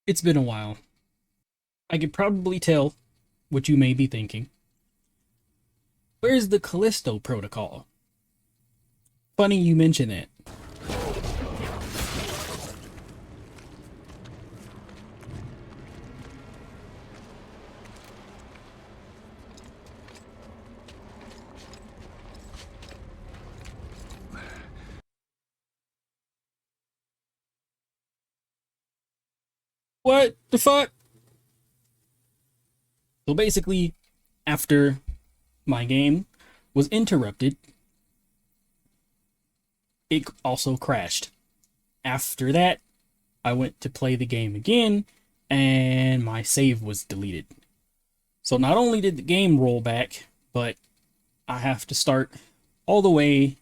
It's been a while. I could probably tell what you may be thinking. Where's the Callisto Protocol? Funny you mention that. What the fuck? So basically, after my game was interrupted, it also crashed. After that, I went to play the game again, and my save was deleted. So not only did the game roll back, but I have to start all the way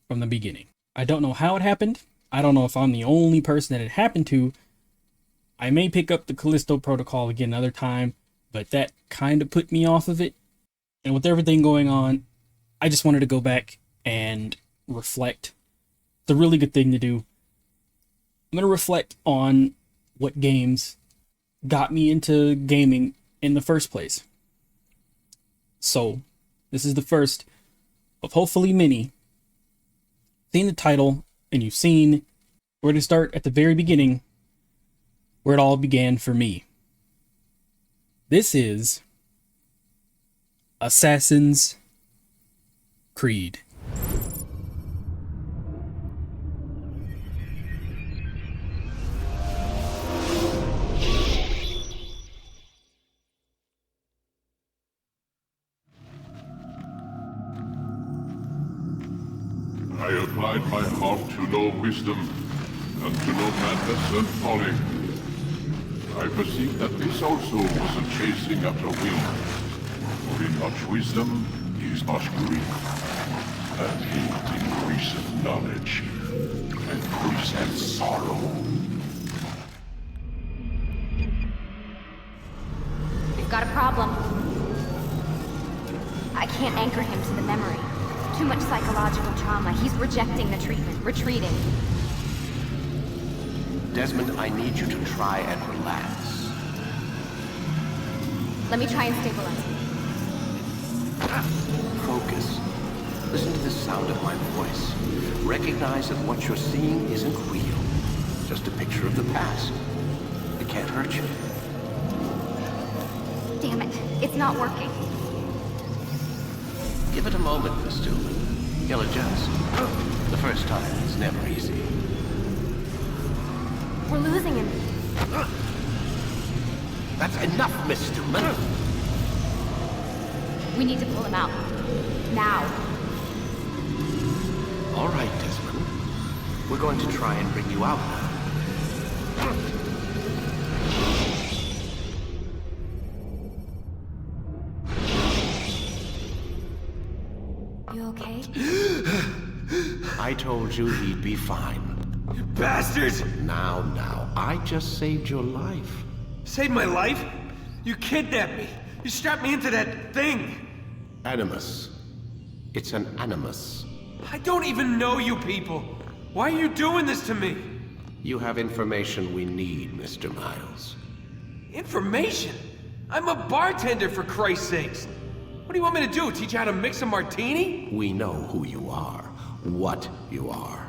from the beginning. I don't know how it happened. I don't know if I'm the only person that it happened to. I may pick up the Callisto Protocol again another time, but that kind of put me off of it. And with everything going on, I just wanted to go back and reflect. It's a really good thing to do. I'm going to reflect on what games got me into gaming in the first place. So, this is the first of hopefully many. Seen the title, and you've seen where to start at the very beginning, where it all began for me. This is Assassin's Creed. I applied my heart to know wisdom, and to know madness and folly. I perceived that this also was a chasing after wind. For in much wisdom is much grief, and hate increaseth knowledge, and increaseth sorrow. We've got a problem. I can't anchor him to the memory. Too much psychological trauma. He's rejecting the treatment, retreating. Desmond, I need you to try and relax. Let me try and stabilize him. Focus. Listen to the sound of my voice. Recognize that what you're seeing isn't real. Just a picture of the past. It can't hurt you. Damn it, it's not working. Give it a moment, Miss Stillman. He'll adjust. The first time is never easy. We're losing him. That's enough, Miss Stillman. We need to pull him out. Now. All right, Desmond. We're going to try and bring you out now. You okay? I told you he'd be fine. You bastards! Now, I just saved your life. Saved my life? You kidnapped me. You strapped me into that thing. Animus. It's an animus. I don't even know you people. Why are you doing this to me? You have information we need, Mr. Miles. Information? I'm a bartender, for Christ's sakes. What do you want me to do? Teach you how to mix a martini? We know who you are, what you are.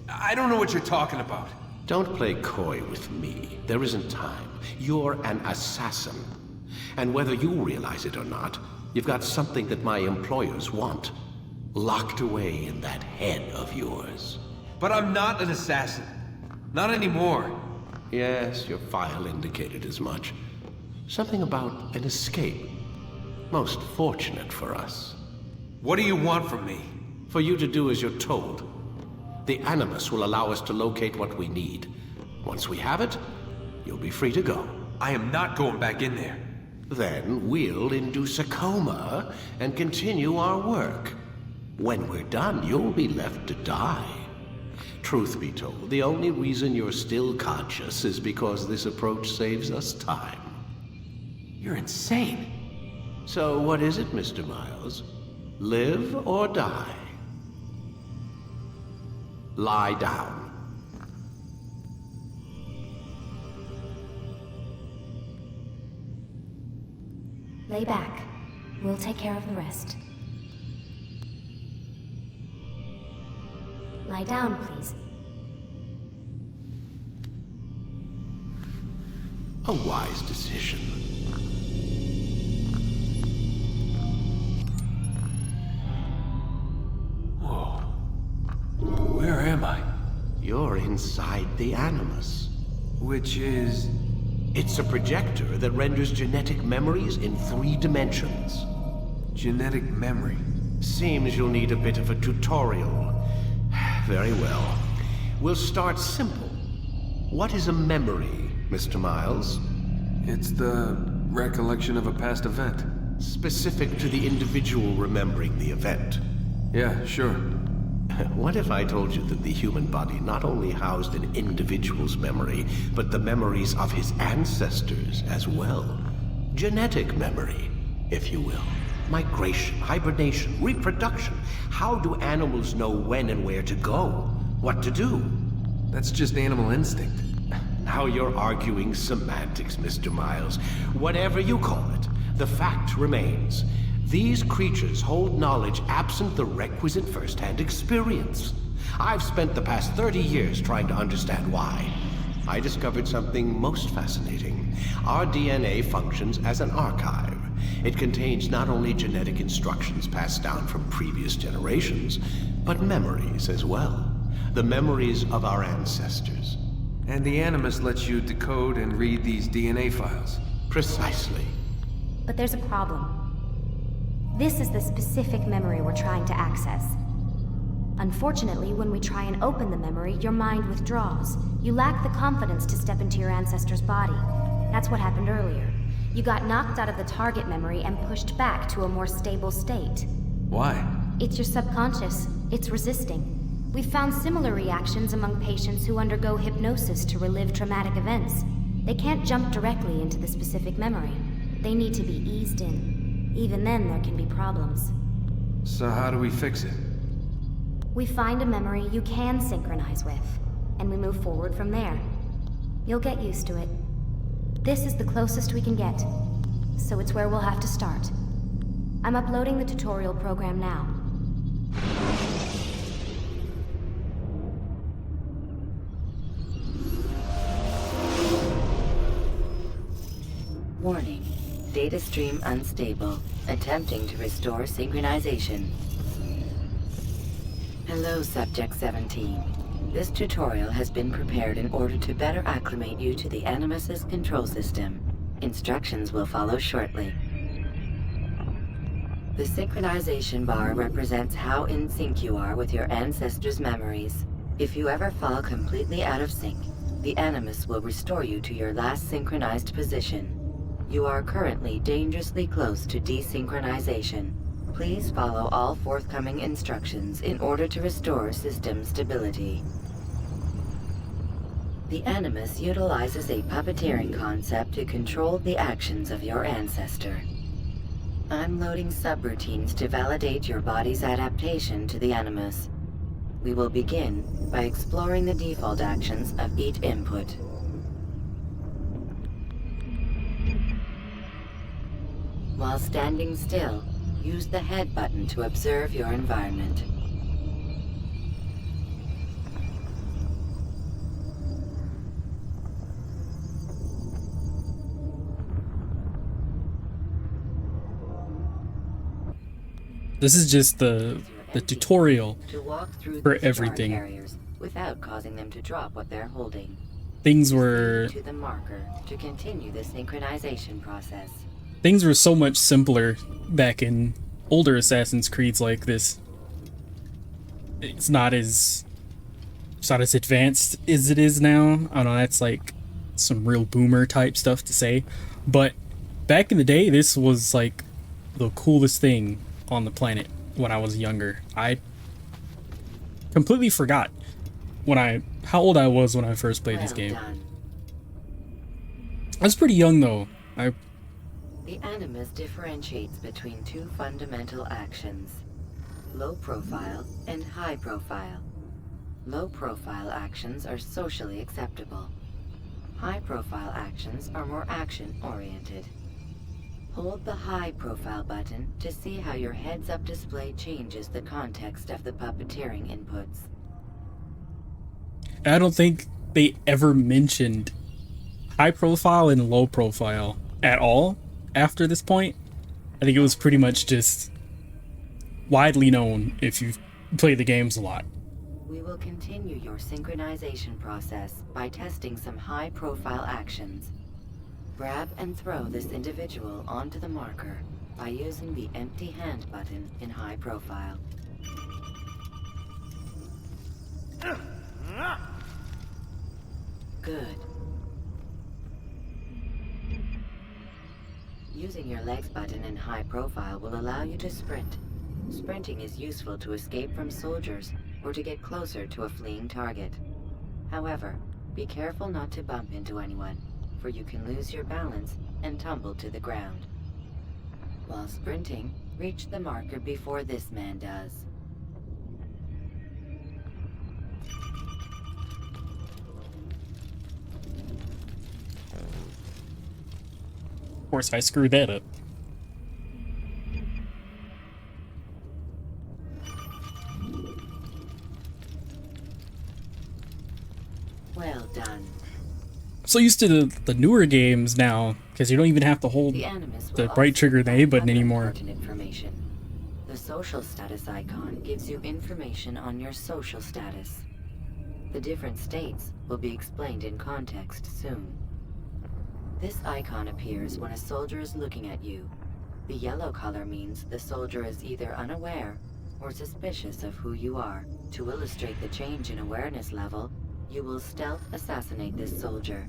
I don't know what you're talking about. Don't play coy with me. There isn't time. You're an assassin. And whether you realize it or not, you've got something that my employers want. Locked away in that head of yours. But I'm not an assassin. Not anymore. Yes, your file indicated as much. Something about an escape. Most fortunate for us. What do you want from me? For you to do as you're told. The Animus will allow us to locate what we need. Once we have it, you'll be free to go. I am not going back in there. Then we'll induce a coma and continue our work. When we're done, you'll be left to die. Truth be told, the only reason you're still conscious is because this approach saves us time. You're insane. So what is it, Mr. Miles? Live or die? Lie down. Lay back. We'll take care of the rest. Lie down, please. A wise decision. Whoa. Where am I? You're inside the Animus. Which is... It's a projector that renders genetic memories in 3 dimensions. genetic memory. Seems you'll need a bit of a tutorial. Very well. We'll start simple. What is a memory, Mr. Miles? It's the recollection of a past event. Specific to the individual remembering the event. Yeah, sure. What if I told you that the human body not only housed an individual's memory, but the memories of his ancestors as well? Genetic memory, if you will. Migration, hibernation, reproduction. How do animals know when and where to go? What to do? That's just animal instinct. Now you're arguing semantics, Mr. Miles. Whatever you call it, the fact remains. These creatures hold knowledge absent the requisite first-hand experience. I've spent the past 30 years trying to understand why. I discovered something most fascinating. Our DNA functions as an archive. It contains not only genetic instructions passed down from previous generations, but memories as well. The memories of our ancestors. And the Animus lets you decode and read these DNA files. Precisely. But there's a problem. This is the specific memory we're trying to access. Unfortunately, when we try and open the memory, your mind withdraws. You lack the confidence to step into your ancestor's body. That's what happened earlier. You got knocked out of the target memory and pushed back to a more stable state. Why? It's your subconscious. It's resisting. We've found similar reactions among patients who undergo hypnosis to relive traumatic events. They can't jump directly into the specific memory. They need to be eased in. Even then, there can be problems. So how do we fix it? We find a memory you can synchronize with, and we move forward from there. You'll get used to it. This is the closest we can get, so it's where we'll have to start. I'm uploading the tutorial program now. Warning. Data stream unstable. Attempting to restore synchronization. Hello, Subject 17. This tutorial has been prepared in order to better acclimate you to the Animus's control system. Instructions will follow shortly. The synchronization bar represents how in sync you are with your ancestors' memories. If you ever fall completely out of sync, the Animus will restore you to your last synchronized position. You are currently dangerously close to desynchronization. Please follow all forthcoming instructions in order to restore system stability. The Animus utilizes a puppeteering concept to control the actions of your ancestor. I'm loading subroutines to validate your body's adaptation to the Animus. We will begin by exploring the default actions of each input. While standing still, use the head button to observe your environment. This is just the tutorial To walk through for the star everything. carriers without causing them to drop what they're holding. Things were To the marker to continue the synchronization process. things were so much simpler back in older Assassin's Creeds like this. It's not as advanced as it is now. I don't know, that's like some real boomer type stuff to say. But back in the day, this was like the coolest thing on the planet when I was younger. I completely forgot how old I was when I first played this game. Done. I was pretty young though. The Animus differentiates between two fundamental actions: low profile and high profile. Low profile actions are socially acceptable. High profile actions are more action oriented. Hold the high profile button to see how your heads-up display changes the context of the puppeteering inputs. I don't think they ever mentioned high profile and low profile at all after this point. I think it was pretty much just widely known if you've played the games a lot. We will continue your synchronization process by testing some high-profile actions. Grab and throw this individual onto the marker by using the empty hand button in high profile. Good. Using your legs button in high profile will allow you to sprint. Sprinting is useful to escape from soldiers or to get closer to a fleeing target. However, be careful not to bump into anyone, for you can lose your balance and tumble to the ground. While sprinting, reach the marker before this man does. Of course, I screwed that up. Well done. I'm so used to the newer games now, because you don't even have to hold The Animus the will right also trigger and the A button provide anymore. important information. The social status icon gives you information on your social status. The different states will be explained in context soon. This icon appears when a soldier is looking at you. The yellow color means the soldier is either unaware or suspicious of who you are. To illustrate the change in awareness level, you will stealth assassinate this soldier.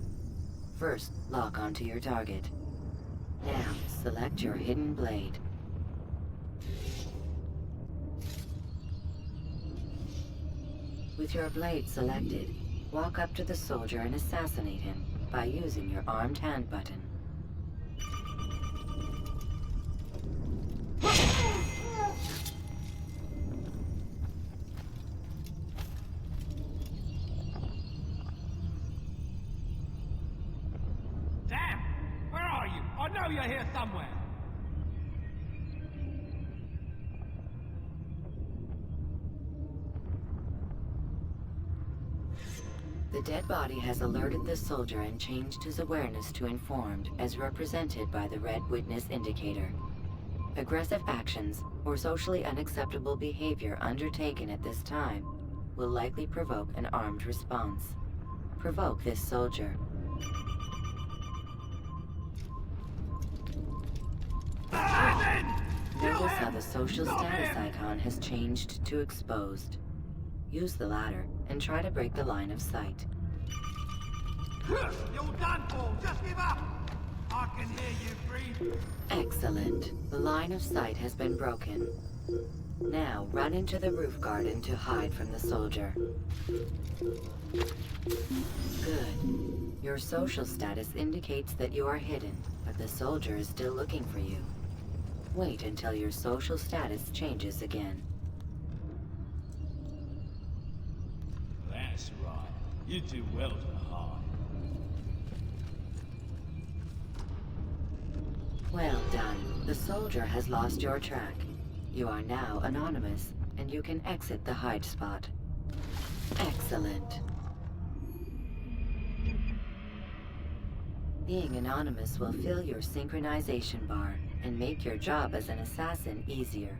First, lock onto your target. Now, select your hidden blade. With your blade selected, walk up to the soldier and assassinate him by using your armed hand button. Damn! Where are you? I know you're here somewhere! The dead body has alerted the soldier and changed his awareness to informed, as represented by the red witness indicator. Aggressive actions or socially unacceptable behavior undertaken at this time will likely provoke an armed response. Provoke this soldier. Notice how the social status icon has changed to exposed. Use the ladder and try to break the line of sight. You're done for! Just give up! I can hear you breathe! Excellent. The line of sight has been broken. Now run into the roof garden to hide from the soldier. Good. Your social status indicates that you are hidden, but the soldier is still looking for you. Wait until your social status changes again. That's right. You do well to hide. Well done. The soldier has lost your track. You are now anonymous, and you can exit the hide spot. Excellent. Being anonymous will fill your synchronization bar and make your job as an assassin easier.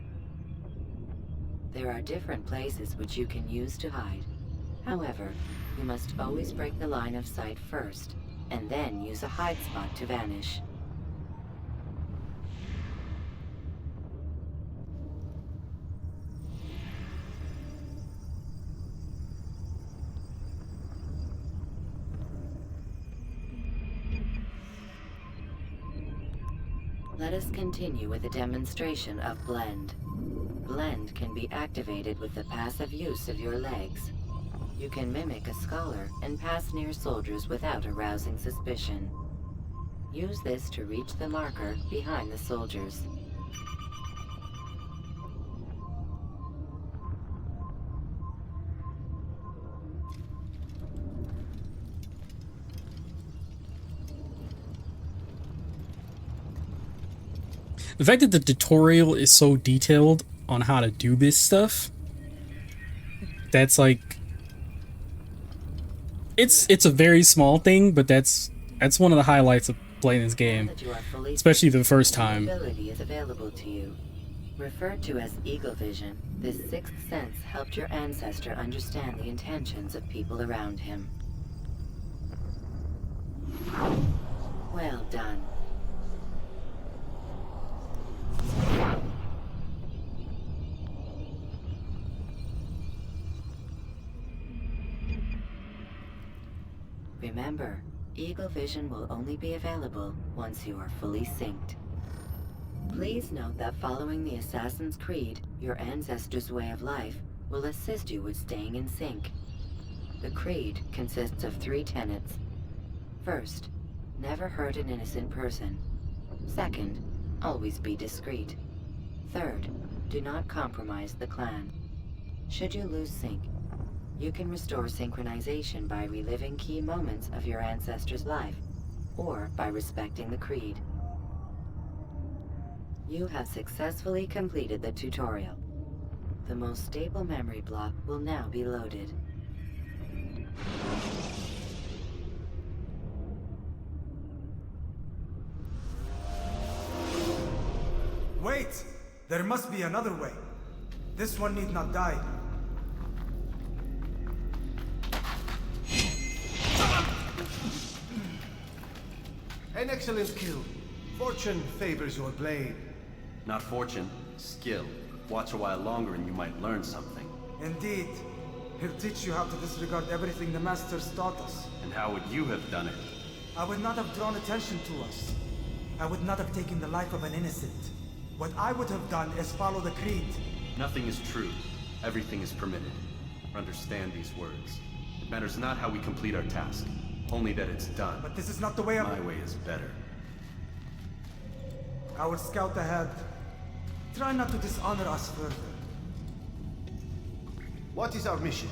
There are different places which you can use to hide. However, you must always break the line of sight first, and then use a hide spot to vanish. Let us continue with a demonstration of Blend. Blend can be activated with the passive use of your legs. You can mimic a scholar and pass near soldiers without arousing suspicion. Use this to reach the marker behind the soldiers. The fact that the tutorial is so detailed on how to do this stuff, that's like, it's a very small thing, but that's one of the highlights of playing this game, That you are fully especially the first the time. ability is available to you. Referred to as eagle vision, this sixth sense helped your ancestor understand the intentions of people around him. Well done. Remember, eagle vision will only be available once you are fully synced. Please note that following the Assassin's Creed, your ancestors' way of life will assist you with staying in sync. The creed consists of 3 tenets. First, never hurt an innocent person. Second, always be discreet. Third, do not compromise the clan. Should you lose sync, you can restore synchronization by reliving key moments of your ancestor's life, or by respecting the creed. You have successfully completed the tutorial. The most stable memory block will now be loaded. Wait! There must be another way. This one need not die. An excellent kill. Fortune favors your blade. Not fortune, skill. Watch a while longer and you might learn something. Indeed. He'll teach you how to disregard everything the Masters taught us. And how would you have done it? I would not have drawn attention to us. I would not have taken the life of an innocent. What I would have done is follow the creed. Nothing is true. Everything is permitted. Understand these words. It matters not how we complete our task, only that it's done. But this is not the way My way is better. I will scout ahead. Try not to dishonor us further. What is our mission?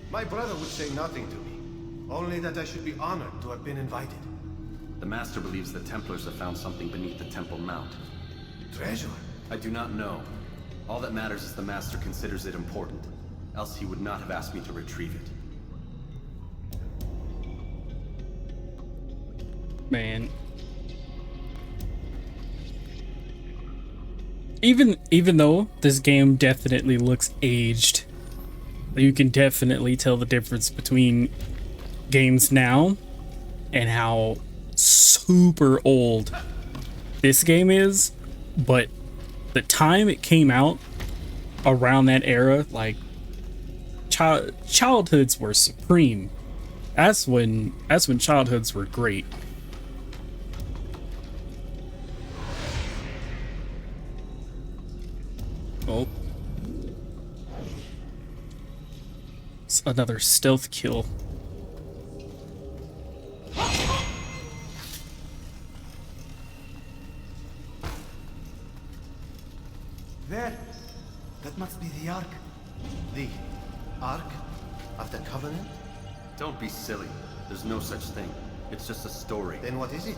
My brother would say nothing to me. Only that I should be honored to have been invited. The Master believes the Templars have found something beneath the Temple Mount. Treasure? I do not know. All that matters is the Master considers it important. Else he would not have asked me to retrieve it. Man. Even though this game definitely looks aged, you can definitely tell the difference between games now and how super old this game is. But the time it came out, around that era, like childhoods were supreme. That's when childhoods were great. Oh. It's another stealth kill. There. That must be the Ark. The Ark of the Covenant? Don't be silly. There's no such thing. It's just a story. Then what is it?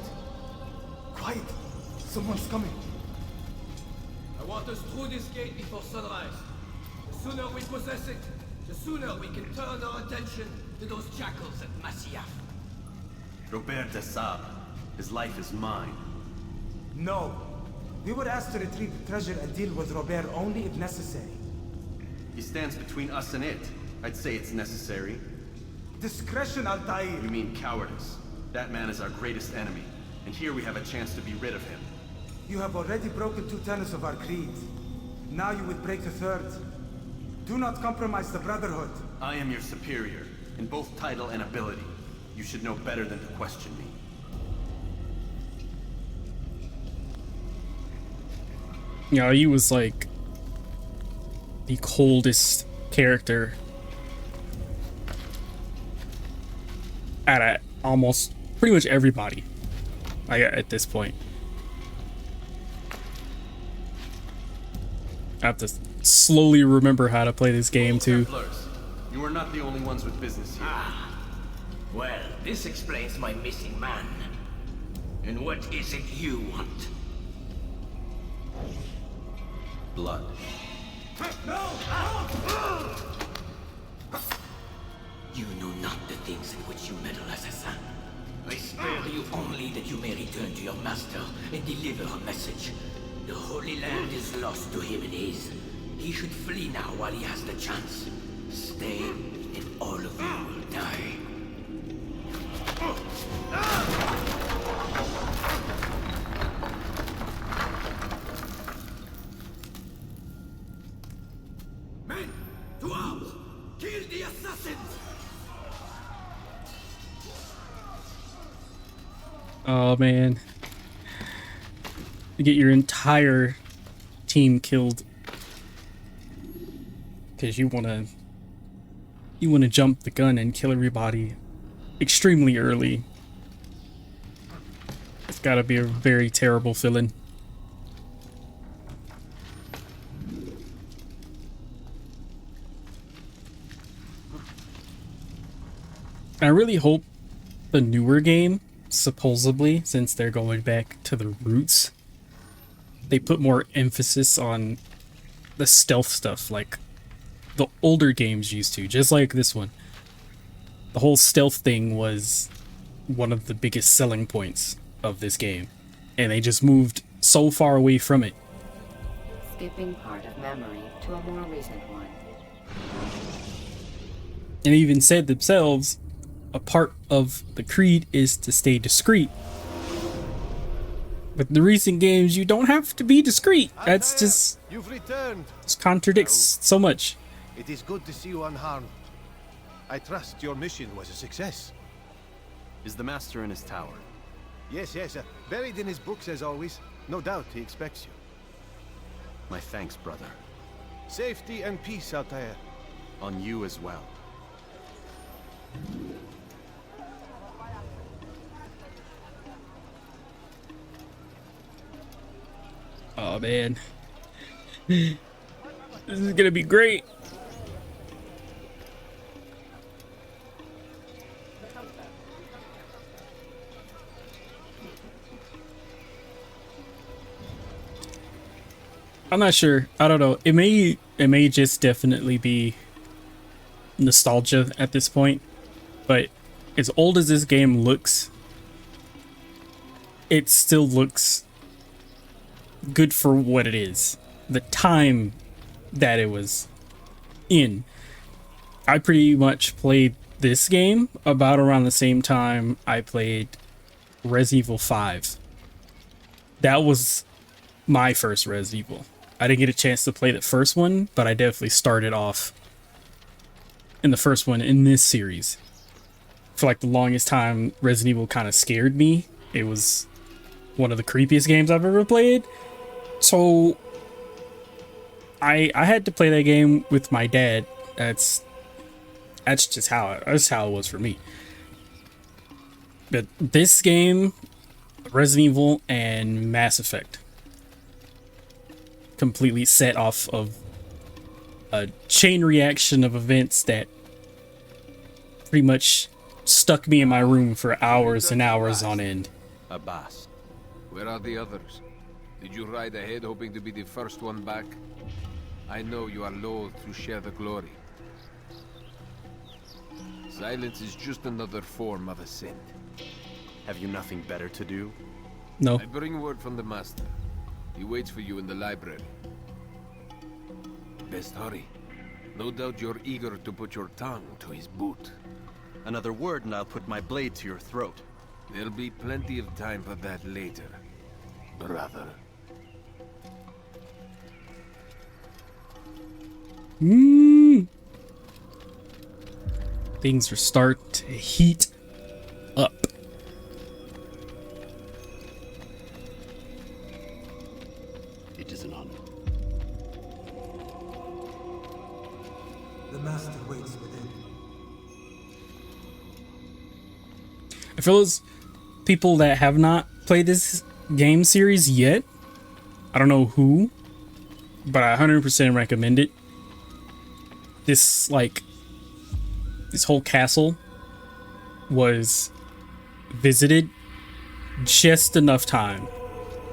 Quiet. Someone's coming. I want us through this gate before sunrise. The sooner we possess it, the sooner we can turn our attention to those jackals at Masyaf. Robert de Sable. His life is mine. No. We were asked to retrieve the treasure and deal with Robert only if necessary. He stands between us and it. I'd say it's necessary. Discretion, Altair. You mean cowardice. That man is our greatest enemy, and here we have a chance to be rid of him. You have already broken 2 tenets of our creed. Now you would break the 3rd. Do not compromise the Brotherhood. I am your superior, in both title and ability. You should know better than to question me. Yeah, he was like the coldest character out of almost pretty much everybody at this point. I have to slowly remember how to play this game too. Templars, you are not the only ones with business here. Well, this explains my missing man. And what is it you want? blood. You know not the things in which you meddle, assassin. I spare you only that you may return to your master and deliver a message. The Holy Land is lost to him and his. He should flee now while he has the chance. Stay, and all of you will die. Men, to arms! Kill the assassins! Oh man. You get your entire team killed because you wanna jump the gun and kill everybody extremely early. It's gotta be a very terrible feeling. I really hope the newer game, supposedly, since they're going back to the roots, they put more emphasis on the stealth stuff like the older games used to, just like this one. The whole stealth thing was one of the biggest selling points of this game, and they just moved so far away from it. Skipping part of memory to a more recent one. And they even said themselves, a part of the creed is to stay discreet. But the recent games, you don't have to be discreet. That's just... You've returned. This contradicts so much. It is good to see you unharmed. I trust your mission was a success. Is the master in his tower? Yes, buried in his books as always. No doubt he expects you. My thanks, brother. Safety and peace, Altair. On you as well. Oh man. This is gonna be great. I'm not sure. I don't know. It may just definitely be nostalgia at this point. But as old as this game looks, it still looks good for what it is. The time that it was in. I pretty much played this game about around the same time I played Resident Evil 5. That was my first Resident Evil. I didn't get a chance to play the first one, but I definitely started off in the first one in this series. For like the longest time, Resident Evil kind of scared me. It was one of the creepiest games I've ever played. So I had to play that game with my dad. That's just how it was for me. But this game, Resident Evil and Mass Effect, completely set off of a chain reaction of events that pretty much stuck me in my room for hours and hours on end. Abbas. Where are the others? Did you ride ahead hoping to be the first one back? I know you are loath to share the glory. Silence is just another form of a sin. Have you nothing better to do? No. I bring word from the master. He waits for you in the library. Best hurry. No doubt you're eager to put your tongue to his boot. Another word and I'll put my blade to your throat. There'll be plenty of time for that later, brother. Things are starting to heat up. It is an honor. The master waits within. For those people that have not played this game series yet, I don't know who, but I 100% recommend it. This whole castle was visited just enough time.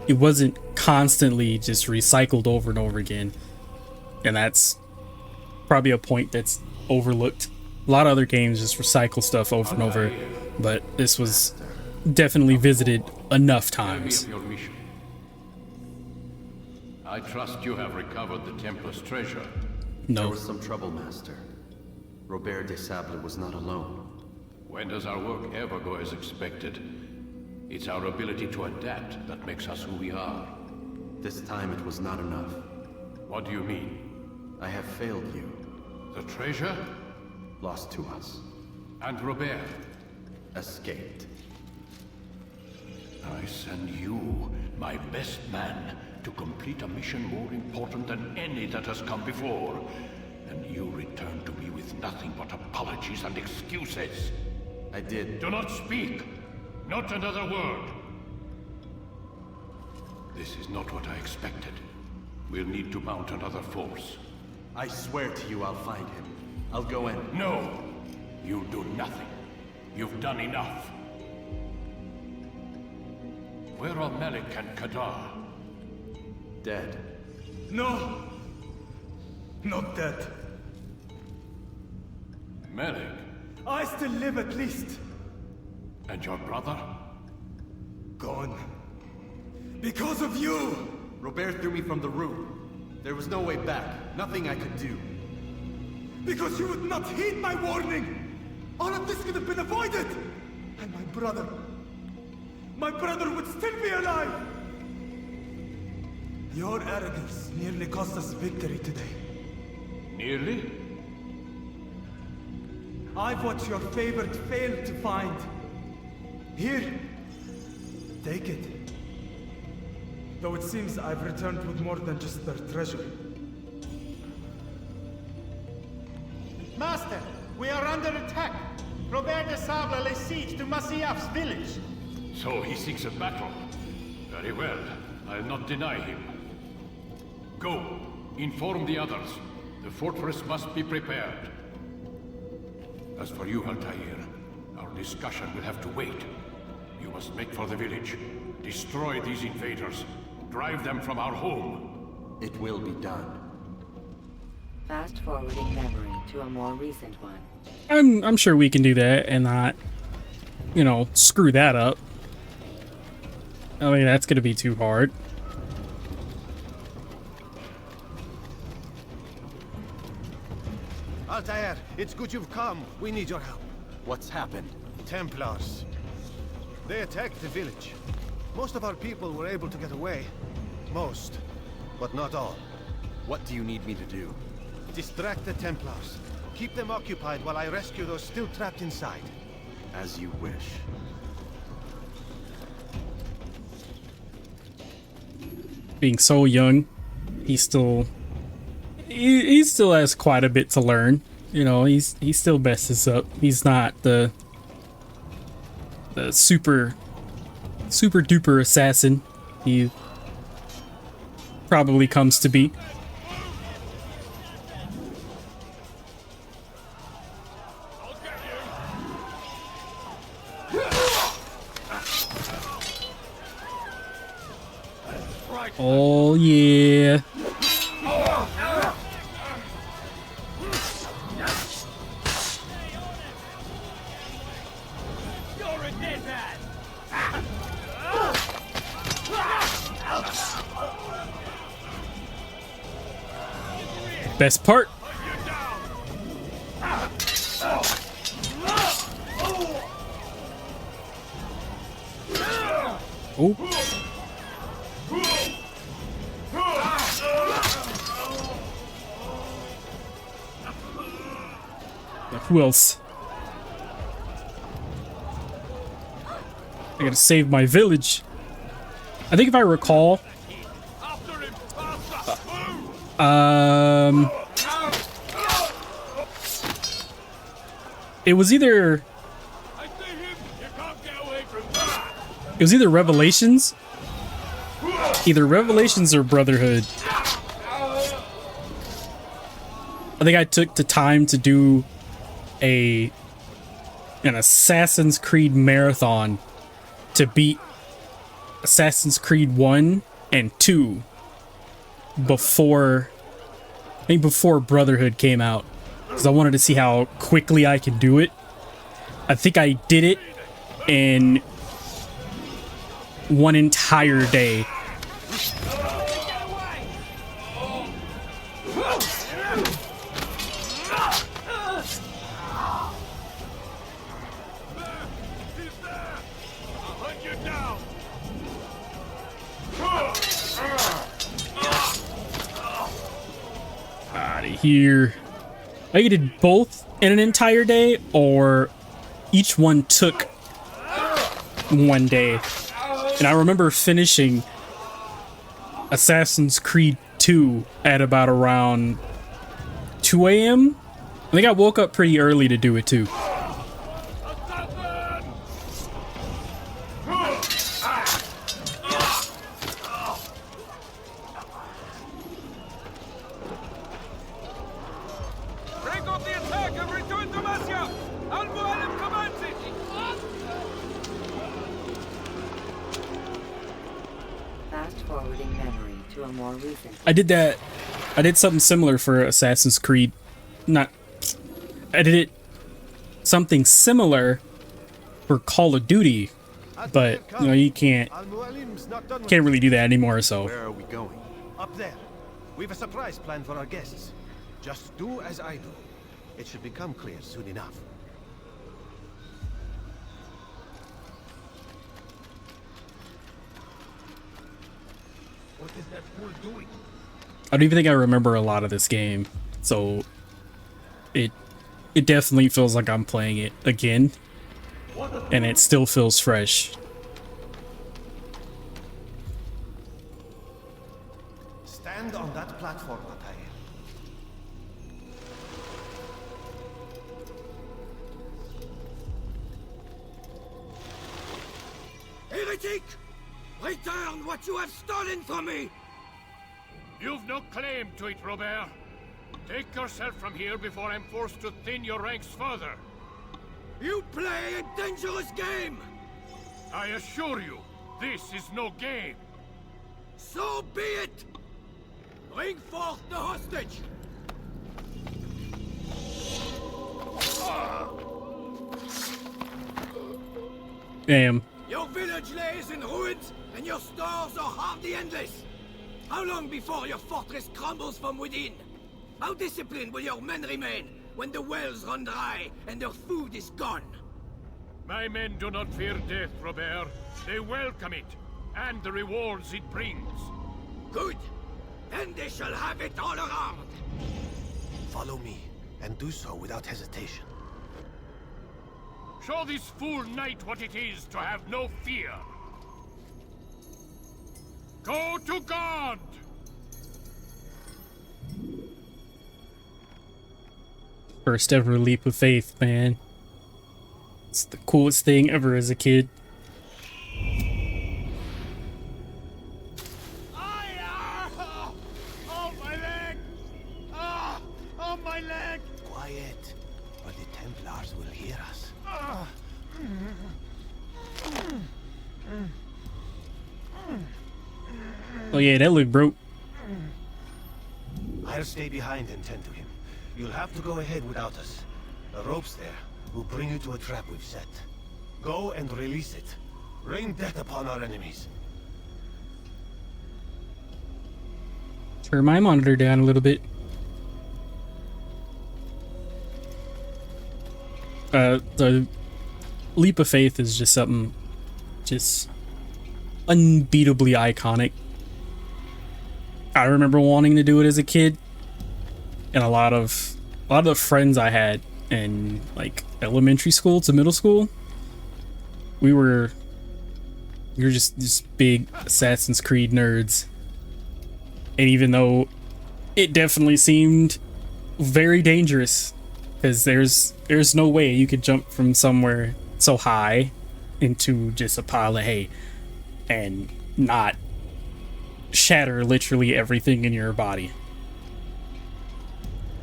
It wasn't constantly just recycled over and over again. And that's probably a point that's overlooked. A lot of other games just recycle stuff over and over, but this was definitely visited enough times. I trust you have recovered the Templar's treasure. No. There was some trouble, Master. Robert de Sable was not alone. When does our work ever go as expected? It's our ability to adapt that makes us who we are. This time it was not enough. What do you mean? I have failed you. The treasure? Lost to us. And Robert? Escaped. I send you, my best man, to complete a mission more important than any that has come before. And you return to me with nothing but apologies and excuses. I did. Do not speak! Not another word! This is not what I expected. We'll need to mount another force. I swear to you I'll find him. I'll go in. No! You'll do nothing. You've done enough. Where are Malik and Kadar? Dead. No! Not dead. Malik? I still live at least. And your brother? Gone. Because of you! Robert threw me from the roof. There was no way back. Nothing I could do. Because you would not heed my warning! All of this could have been avoided! And my brother would still be alive! Your arrogance nearly cost us victory today. Nearly? I've what your favorite failed to find. Here, take it. Though it seems I've returned with more than just their treasure. Master, we are under attack. Robert de Sable lays siege to Masyaf's village. So he seeks a battle. Very well. I'll not deny him. Go. Inform the others. The fortress must be prepared. As for you, Altair, our discussion will have to wait. You must make for the village. Destroy these invaders. Drive them from our home. It will be done. Fast forwarding memory to a more recent one. I'm sure we can do that and not, you know, screw that up. I mean, that's gonna be too hard. Altair, it's good you've come. We need your help. What's happened? Templars. They attacked the village. Most of our people were able to get away. Most, but not all. What do you need me to do? Distract the Templars. Keep them occupied while I rescue those still trapped inside. As you wish. Being so young, he still has quite a bit to learn. You know, he still messes up. He's not the super duper assassin he probably comes to be. Oh yeah. Best part. Oh. Who else? I gotta save my village. I think if I recall, it was either Revelations, either Revelations or Brotherhood. I think I took the time to do an Assassin's Creed marathon to beat Assassin's Creed 1 and 2 before, I think before Brotherhood came out, because I wanted to see how quickly I can do it. I think I did it in one entire day. Out of here. I did both in an entire day, or each one took one day. And I remember finishing Assassin's Creed 2 at about around 2 a.m. I think I woke up pretty early to do it too. Fast-forwarding memory to a more recent. I did that. I did something similar for Assassin's Creed. I did it something similar for Call of Duty, but you know, you can't really do that anymore. So where are we going? Up there. We've a surprise planned for our guests. Just do as I do. It should become clear soon enough. What is that fool doing? I don't even think I remember a lot of this game, so it definitely feels like I'm playing it again, and it still feels fresh. Stand on that platform, Matai. Heretic! Return what you have stolen from me! You've no claim to it, Robert. Take yourself from here before I'm forced to thin your ranks further. You play a dangerous game! I assure you, this is no game. So be it! Bring forth the hostage! Damn. Your village lays in ruins, and your stores are hardly endless. How long before your fortress crumbles from within? How disciplined will your men remain when the wells run dry and their food is gone? My men do not fear death, Robert. They welcome it, and the rewards it brings. Good. Then they shall have it all around. Follow me, and do so without hesitation. Show this fool knight what it is to have no fear. Go to God! First ever leap of faith, man. It's the coolest thing ever as a kid. Oh, my leg! Ah! Oh, my leg! Quiet, or the Templars will hear us. Oh yeah, that looked broke. I'll stay behind and tend to him. You'll have to go ahead without us. The ropes there will bring you to a trap we've set. Go and release it. Rain death upon our enemies. Turn my monitor down a little bit. The leap of faith is just something just unbeatably iconic. I remember wanting to do it as a kid, and a lot of the friends I had in like elementary school to middle school, we were just big Assassin's Creed nerds. And even though it definitely seemed very dangerous, because there's no way you could jump from somewhere so high into just a pile of hay and not shatter literally everything in your body.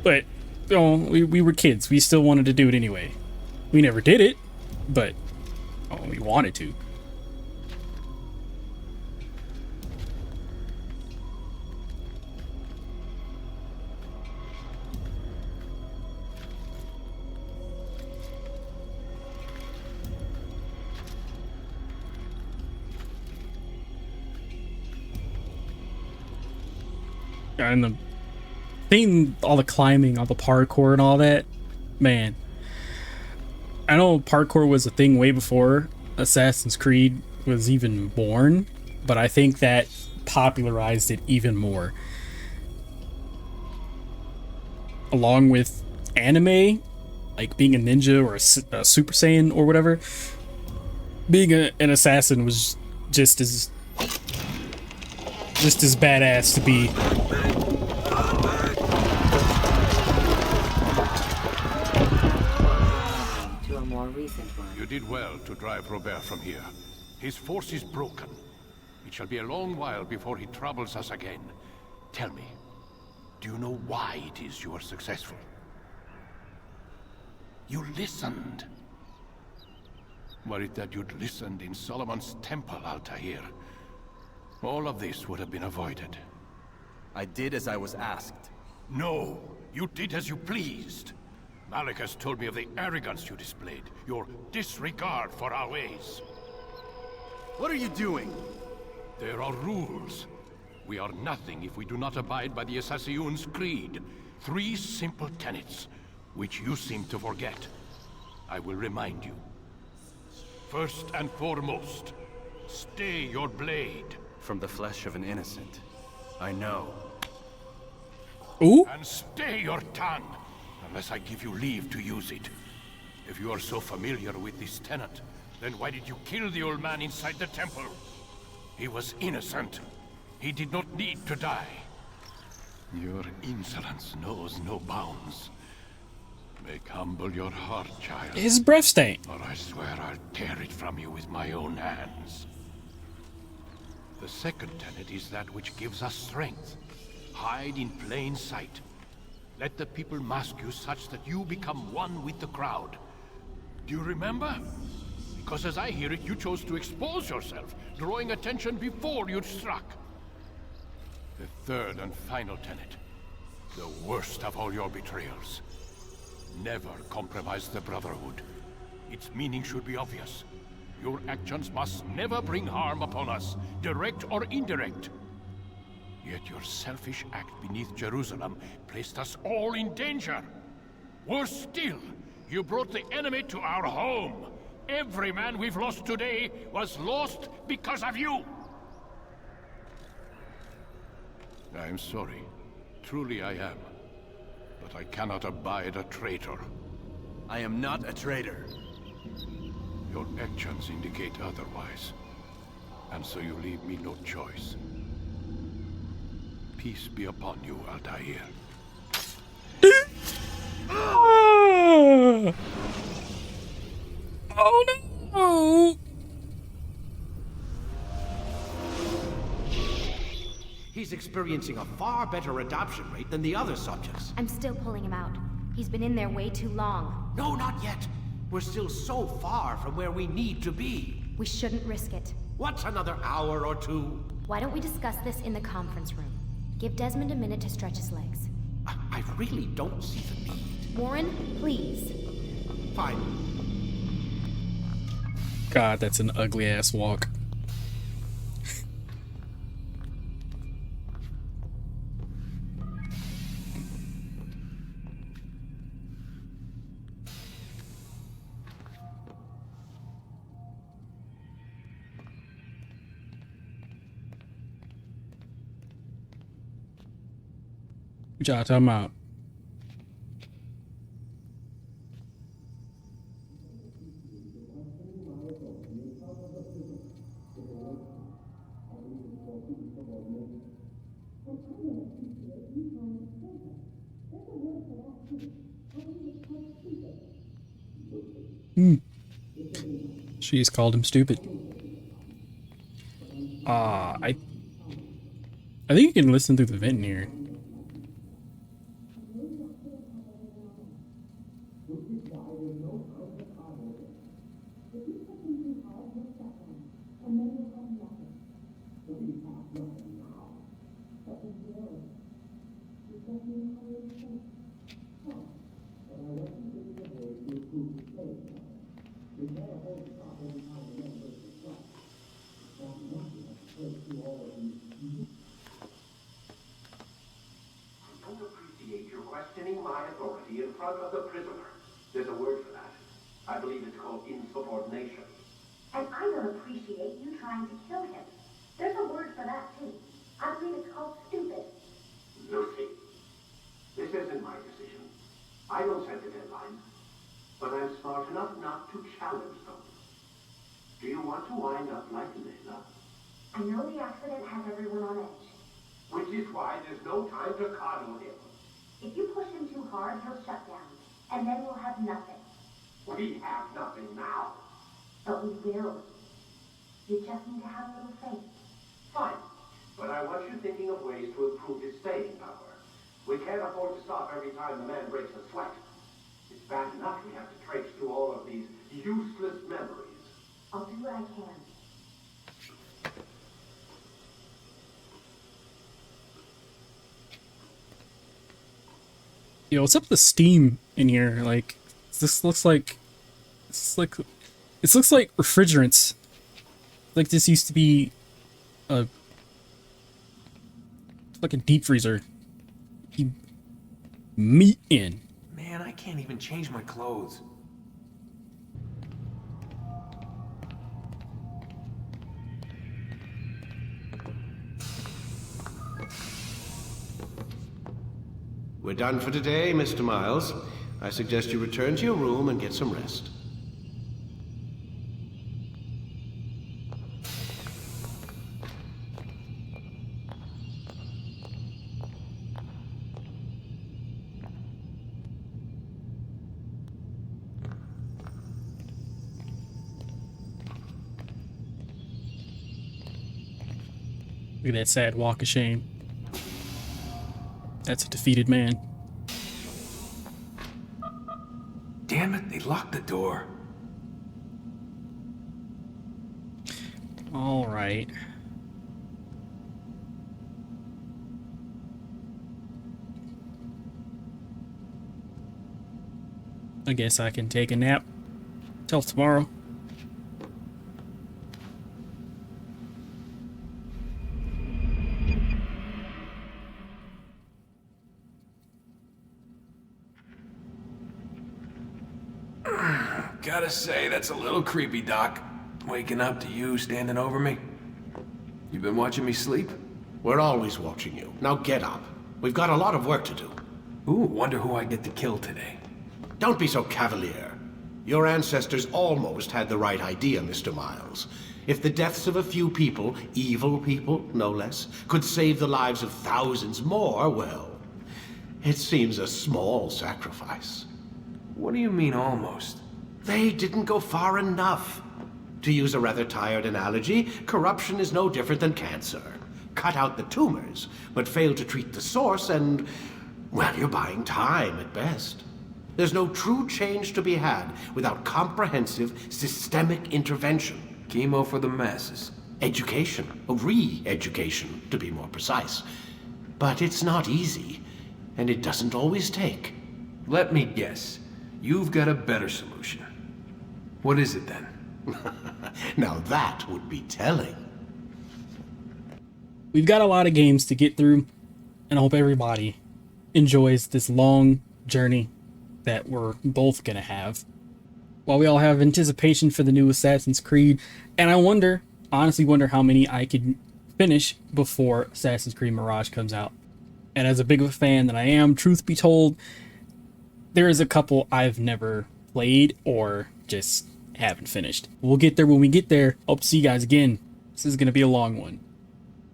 But you know, we were kids. We still wanted to do it anyway. We never did it, but we wanted to. And the thing, all the climbing, all the parkour and all that, man. I know parkour was a thing way before Assassin's Creed was even born, but I think that popularized it even more. Along with anime, like being a ninja or a Super Saiyan or whatever, being an assassin was just as badass to be. To a more recent one. You did well to drive Robert from here. His force is broken. It shall be a long while before he troubles us again. Tell me, do you know why it is you are successful? You listened. Were it that you'd listened in Solomon's temple, Altair, all of this would have been avoided. I did as I was asked. No, you did as you pleased. Malik has told me of the arrogance you displayed, your disregard for our ways. What are you doing? There are rules. We are nothing if we do not abide by the Assassin's creed. 3 simple tenets, which you seem to forget. I will remind you. First and foremost, stay your blade. From the flesh of an innocent. I know. Ooh. And stay your tongue, unless I give you leave to use it. If you are so familiar with this tenet, then why did you kill the old man inside the temple? He was innocent. He did not need to die. Your insolence knows no bounds. Make humble your heart, child. His breath stain. Or I swear I'll tear it from you with my own hands. The second tenet is that which gives us strength. Hide in plain sight. Let the people mask you such that you become one with the crowd. Do you remember? Because as I hear it, you chose to expose yourself, drawing attention before you'd struck. The third and final tenet. The worst of all your betrayals. Never compromise the Brotherhood. Its meaning should be obvious. Your actions must never bring harm upon us, direct or indirect. Yet your selfish act beneath Jerusalem placed us all in danger. Worse still, you brought the enemy to our home. Every man we've lost today was lost because of you. I'm sorry. Truly I am. But I cannot abide a traitor. I am not a traitor. Your actions indicate otherwise. And so you leave me no choice. Peace be upon you, Altair. Oh no! He's experiencing a far better adoption rate than the other subjects. I'm still pulling him out. He's been in there way too long. No, not yet. We're still so far from where we need to be. We shouldn't risk it. What's another hour or 2? Why don't we discuss this in the conference room? Give Desmond a minute to stretch his legs. I really don't see the need. Warren, please. Fine. God, that's an ugly ass walk. What y'all talking about? She's called him stupid. I think you can listen through the vent here. There's a word for that. I believe it's called insubordination. And I don't appreciate you trying to kill him. There's a word for that, too. I believe it's called stupid. Lucy, this isn't my decision. I don't set the deadlines, but I'm smart enough not to challenge them. Do you want to wind up like Layla? I know the accident has everyone on edge. Which is why there's no time to coddle him. If you push him too hard, he'll shut down, and then we'll have nothing. We have nothing now. But we will. You just need to have a little faith. Fine, but I want you thinking of ways to improve his staying power. We can't afford to stop every time the man breaks a sweat. It's bad enough we have to traipse through all of these useless memories. I'll do what I can. Yo, what's up with the steam in here? Like, this looks like refrigerants. Like this used to be a deep freezer. Keep meat in. Man, I can't even change my clothes. We're done for today, Mr. Miles. I suggest you return to your room and get some rest. Look at that sad walk of shame. That's a defeated man. Damn it, they locked the door. All right. I guess I can take a nap till tomorrow. Gotta say, that's a little creepy, Doc. Waking up to you standing over me. You been watching me sleep? We're always watching you. Now get up. We've got a lot of work to do. Ooh, wonder who I get to kill today. Don't be so cavalier. Your ancestors almost had the right idea, Mr. Miles. If the deaths of a few people, evil people, no less, could save the lives of thousands more, well, it seems a small sacrifice. What do you mean, almost? They didn't go far enough. To use a rather tired analogy, corruption is no different than cancer. Cut out the tumors, but fail to treat the source and, well, you're buying time at best. There's no true change to be had without comprehensive, systemic intervention. Chemo for the masses. Education, re-education, to be more precise. But it's not easy, and it doesn't always take. Let me guess. You've got a better solution. What is it then? Now that would be telling. We've got a lot of games to get through, and I hope everybody enjoys this long journey that we're both gonna have. While we all have anticipation for the new Assassin's Creed, and I honestly wonder how many I could finish before Assassin's Creed Mirage comes out. And as a big of a fan that I am, truth be told, there is a couple I've never played or just haven't finished. We'll get there when we get there. Hope to see you guys again. This is going to be a long one.